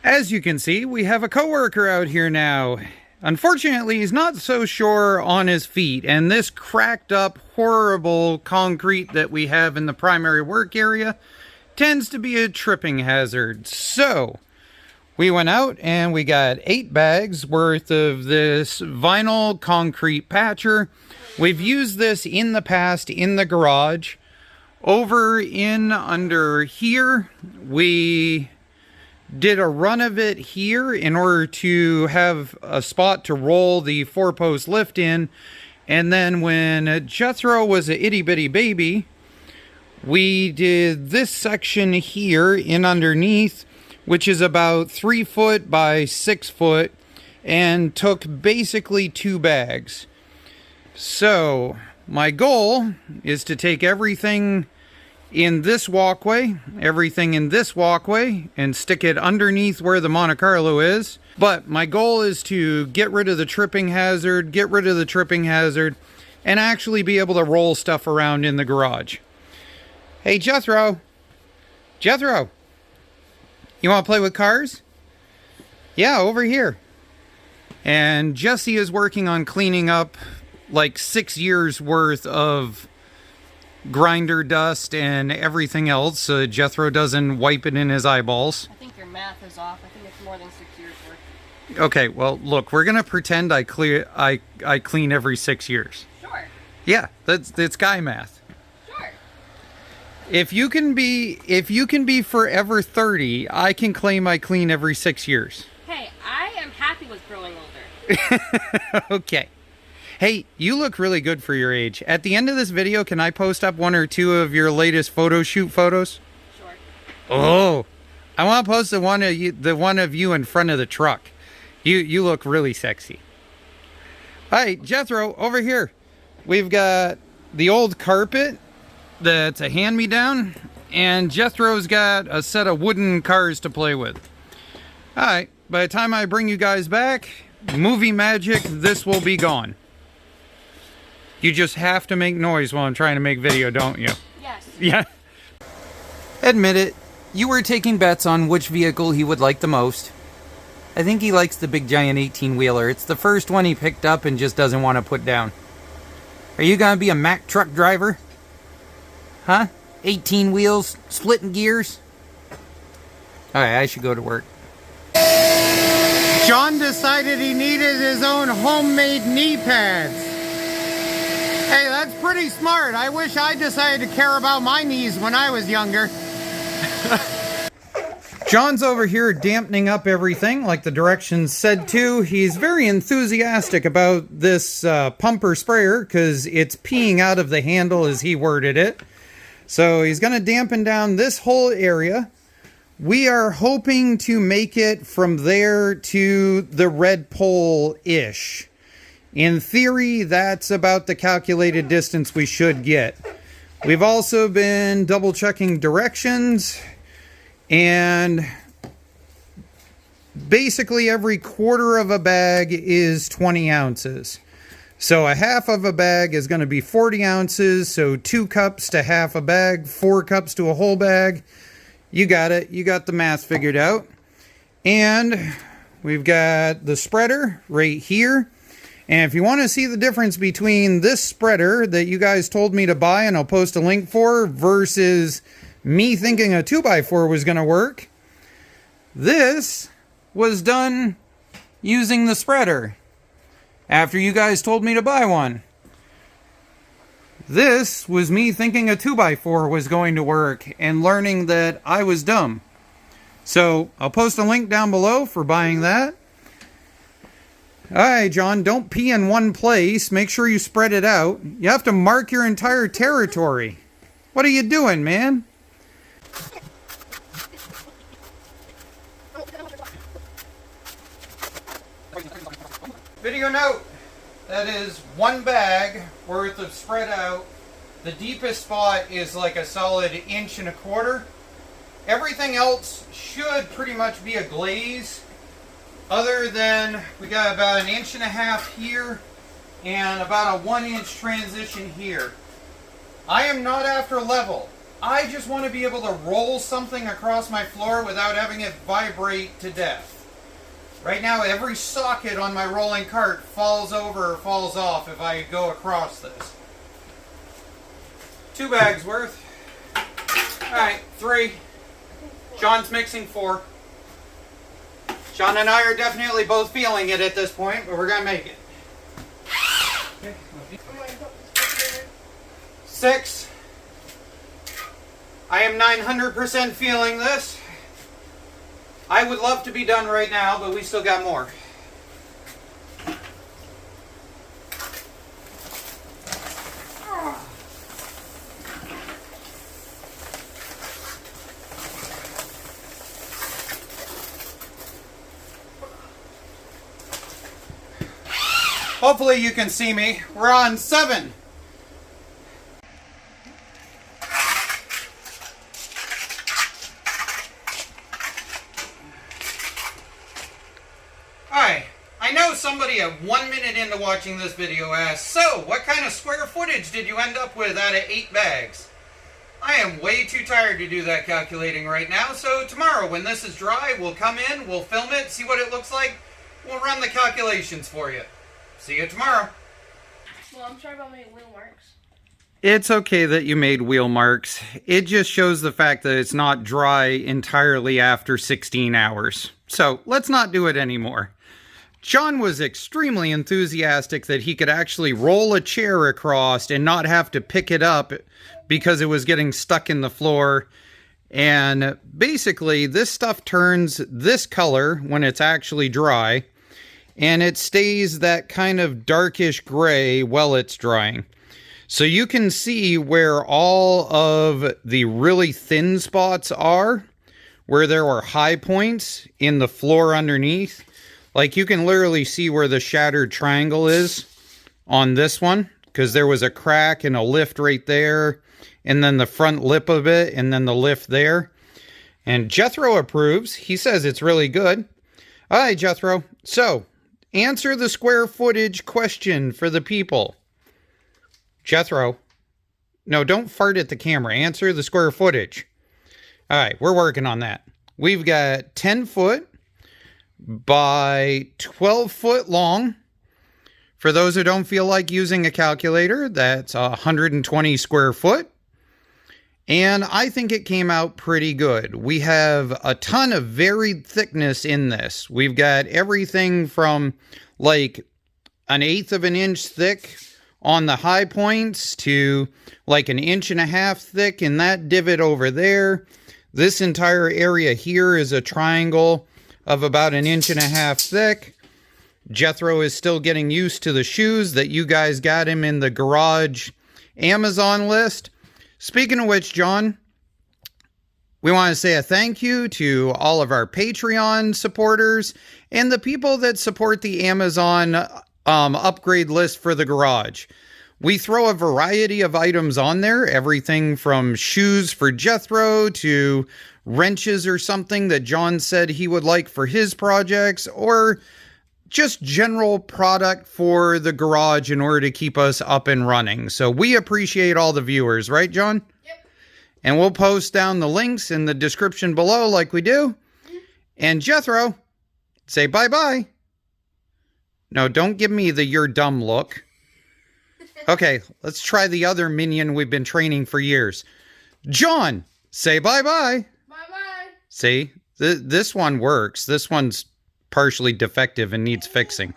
As you can see, we have a coworker out here now. Unfortunately, he's not so sure on his feet, and this cracked up, horrible concrete that we have in the primary work area tends to be a tripping hazard. So, we went out and we got 8 bags worth of this vinyl concrete patcher. We've used this in the past in the garage. Over in under here, we did a run of it here in order to have a spot to roll the 4-post lift in. And then when Jethro was a itty bitty baby, we did this section here in underneath, which is about 3 foot by 6 foot, and took basically 2 bags. So my goal is to take everything in this walkway, everything in this walkway, and stick it underneath where the Monte Carlo is. But my goal is to get rid of the tripping hazard, and actually be able to roll stuff around in the garage. Hey, Jethro. Jethro. You want to play with cars? Yeah, over here. And Jesse is working on cleaning up like 6 years worth of grinder dust and everything else so Jethro doesn't wipe it in his eyeballs. I think your math is off. I think it's more than 6 years worth. Okay, well, look, we're gonna pretend I clean every 6 years. Sure. Yeah, that's guy math. Sure. If you can be forever 30, I can claim I clean every 6 years. Hey, I am happy with growing older. Okay. Hey, you look really good for your age. At the end of this video, can I post up 1 or 2 of your latest photo shoot photos? Sure. Oh, I want to post the one of you in front of the truck. You look really sexy. All right, Jethro, over here. We've got the old carpet that's a hand-me-down, and Jethro's got a set of wooden cars to play with. All right, by the time I bring you guys back, movie magic, this will be gone. You just have to make noise while I'm trying to make video, don't you? Yes. Yeah. Admit it, you were taking bets on which vehicle he would like the most. I think he likes the big giant 18-wheeler. It's the first one he picked up and just doesn't want to put down. Are you gonna be a Mack truck driver? Huh? 18 wheels, splitting gears? Alright, I should go to work. John decided he needed his own homemade knee pads. Hey, that's pretty smart. I wish I decided to care about my knees when I was younger. John's over here dampening up everything like the directions said to. He's very enthusiastic about this pumper sprayer because it's peeing out of the handle as he worded it. So he's going to dampen down this whole area. We are hoping to make it from there to the red pole-ish. In theory, that's about the calculated distance we should get. We've also been double checking directions, and basically every quarter of a bag is 20 ounces. So a half of a bag is going to be 40 ounces, so 2 cups to half a bag, 4 cups to a whole bag. You got it. You got the math figured out. And we've got the spreader right here. And if you want to see the difference between this spreader that you guys told me to buy, and I'll post a link for, versus me thinking a 2x4 was going to work, this was done using the spreader after you guys told me to buy one. This was me thinking a 2x4 was going to work and learning that I was dumb. So I'll post a link down below for buying that. Alright, John, don't pee in one place. Make sure you spread it out. You have to mark your entire territory. What are you doing, man? Video note. That is 1 bag worth of spread out. The deepest spot is like a solid 1.25 inches. Everything else should pretty much be a glaze. Other than we got about 1.5 inches here and about a 1-inch transition here. I am not after level. I just want to be able to roll something across my floor without having it vibrate to death. Right now, every socket on my rolling cart falls over or falls off if I go across this. 2 bags worth. Alright, 3. John's mixing 4. John and I are definitely both feeling it at this point, but we're going to make it. Okay. 6. I am 900% feeling this. I would love to be done right now, but we still got more. Hopefully you can see me. We're on 7. Alright, I know somebody at 1 minute into watching this video asked, so what kind of square footage did you end up with out of 8 bags? I am way too tired to do that calculating right now, so tomorrow when this is dry, we'll come in, we'll film it, see what it looks like, we'll run the calculations for you. See you tomorrow. Well, I'm sorry about my wheel marks. It's okay that you made wheel marks. It just shows the fact that it's not dry entirely after 16 hours. So let's not do it anymore. John was extremely enthusiastic that he could actually roll a chair across and not have to pick it up because it was getting stuck in the floor. And basically, this stuff turns this color when it's actually dry, and it stays that kind of darkish gray while it's drying. So you can see where all of the really thin spots are, where there are high points in the floor underneath. Like you can literally see where the shattered triangle is on this one, because there was a crack and a lift right there, and then the front lip of it, and then the lift there. And Jethro approves. He says it's really good. All right, Jethro. So, answer the square footage question for the people. Jethro. No, don't fart at the camera. Answer the square footage. All right, we're working on that. We've got 10 foot by 12 foot long. For those who don't feel like using a calculator, that's 120 square foot. And I think it came out pretty good. We have a ton of varied thickness in this. We've got everything from like 1/8 of an inch thick on the high points to like 1.5 inches thick in that divot over there. This entire area here is a triangle of about 1.5 inches thick. Jethro is still getting used to the shoes that you guys got him in the garage Amazon list. Speaking of which, John, we want to say a thank you to all of our Patreon supporters and the people that support the Amazon upgrade list for the garage. We throw a variety of items on there, everything from shoes for Jethro to wrenches or something that John said he would like for his projects, or just general product for the garage in order to keep us up and running. So we appreciate all the viewers, right, John? Yep. And we'll post down the links in the description below like we do. And Jethro, say bye-bye. No, don't give me the you're dumb look. Okay, let's try the other minion we've been training for years. John, say bye-bye. Bye-bye. See, this one works. This one's partially defective and needs fixing.